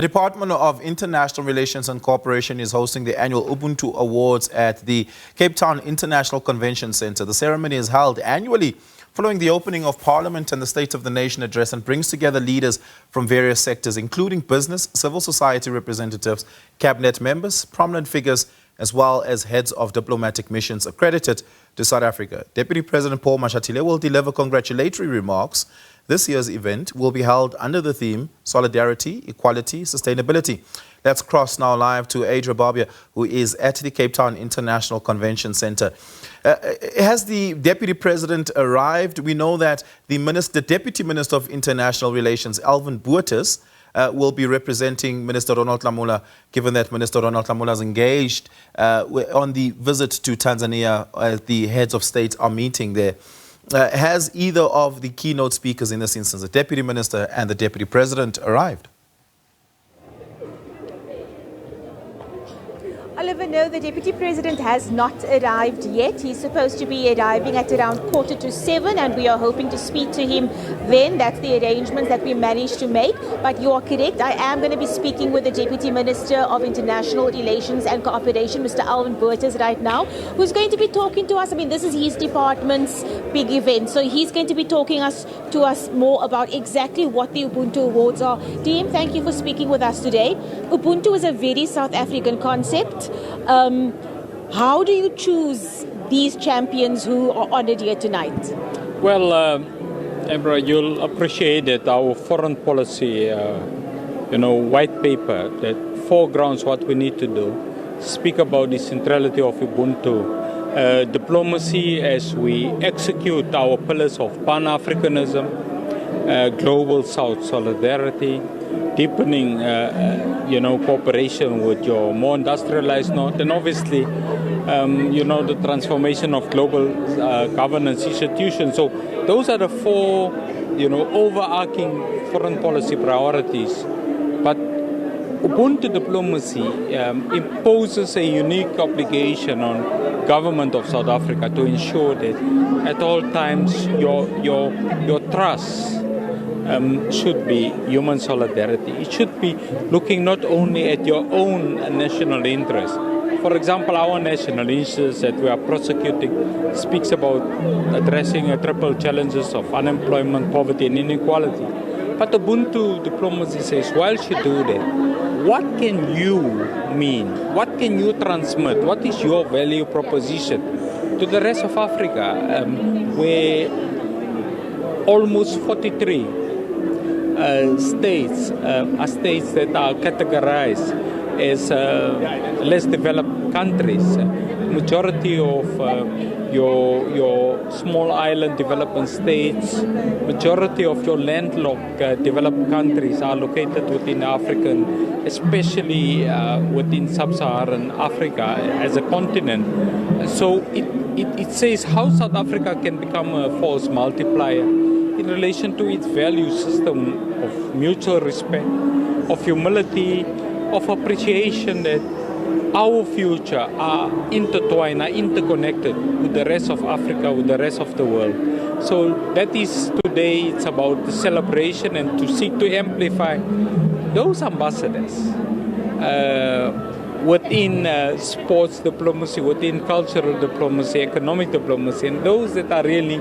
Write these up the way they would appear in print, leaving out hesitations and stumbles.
The Department of International Relations and Cooperation is hosting the annual Ubuntu Awards at the Cape Town International Convention Centre. The ceremony is held annually following the opening of Parliament and the State of the Nation address and brings together leaders from various sectors, including business, civil society representatives, cabinet members, prominent figures, as well as heads of diplomatic missions accredited to South Africa. Deputy President Paul Mashatile will deliver congratulatory remarks. This year's event will be held under the theme Solidarity, Equality, Sustainability. Let's cross now live to Adria Barbia, who is at the Cape Town International Convention Centre. Has the Deputy President arrived? We know that the Deputy Minister of International Relations, Alvin, will be representing Minister Ronald Lamola, given that Minister Ronald Lamola is engaged on the visit to Tanzania as the heads of state are meeting there. Has either of the keynote speakers in this instance, the Deputy Minister and the Deputy President, arrived? Oliver, no, the Deputy President has not arrived yet. He's supposed to be arriving at around 6:45, and we are hoping to speak to him then. That's the arrangements that we managed to make. But you are correct. I am going to be speaking with the Deputy Minister of International Relations and Cooperation, Mr. Alvin, right now, who's going to be talking to us. I mean, this is his department's big event, so he's going to be talking to us more about exactly what the Ubuntu Awards are. Team, thank you for speaking with us today. Ubuntu is a very South African concept. How do you choose these champions who are honored here tonight? Well, Ebra, you'll appreciate that our foreign policy, white paper that foregrounds what we need to do, speak about the centrality of Ubuntu, diplomacy as we execute our pillars of Pan-Africanism, global South solidarity, deepening, cooperation with your more industrialized north, and obviously, the transformation of global governance institutions. So those are the four, overarching foreign policy priorities. But Ubuntu diplomacy imposes a unique obligation on government of South Africa to ensure that at all times your trust should be human solidarity. It should be looking not only at your own national interest. For example, our national interest that we are prosecuting speaks about addressing triple challenges of unemployment, poverty, and inequality. But Ubuntu diplomacy says, whilst you do that, what can you mean? What can you transmit? What is your value proposition to the rest of Africa, where almost 43 states are states that are categorized as less developed countries. Majority of your small island developing states, majority of your landlocked developed countries are located within African, especially within sub-Saharan Africa as a continent. So it says how South Africa can become a force multiplier in relation to its value system of mutual respect, of humility, of appreciation that our future are intertwined, are interconnected with the rest of Africa, with the rest of the world. So that is today, it's about the celebration and to seek to amplify those ambassadors within sports diplomacy, within cultural diplomacy, economic diplomacy, and those that are really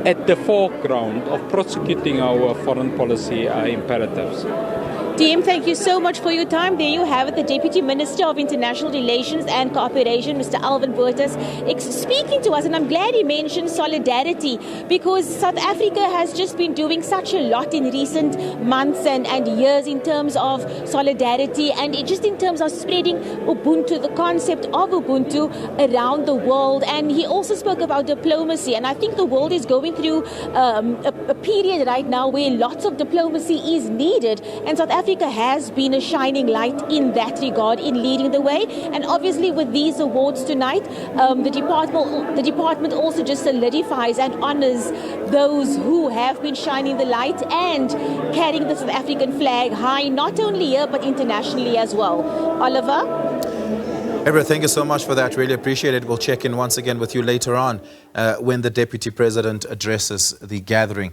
at the foreground of prosecuting our foreign policy imperatives. Team, thank you so much for your time. There you have it, the Deputy Minister of International Relations and Cooperation, Mr. Alvin, speaking to us. And I'm glad he mentioned solidarity, because South Africa has just been doing such a lot in recent months and years in terms of solidarity and just in terms of spreading Ubuntu, the concept of Ubuntu around the world. And he also spoke about diplomacy. And I think the world is going through a period right now where lots of diplomacy is needed. And South Africa has been a shining light in that regard, in leading the way. And obviously with these awards tonight, the department also just solidifies and honors those who have been shining the light and carrying the South African flag high, not only here but internationally as well. Oliver? Ebra, thank you so much for that. Really appreciate it. We'll check in once again with you later on when the Deputy President addresses the gathering.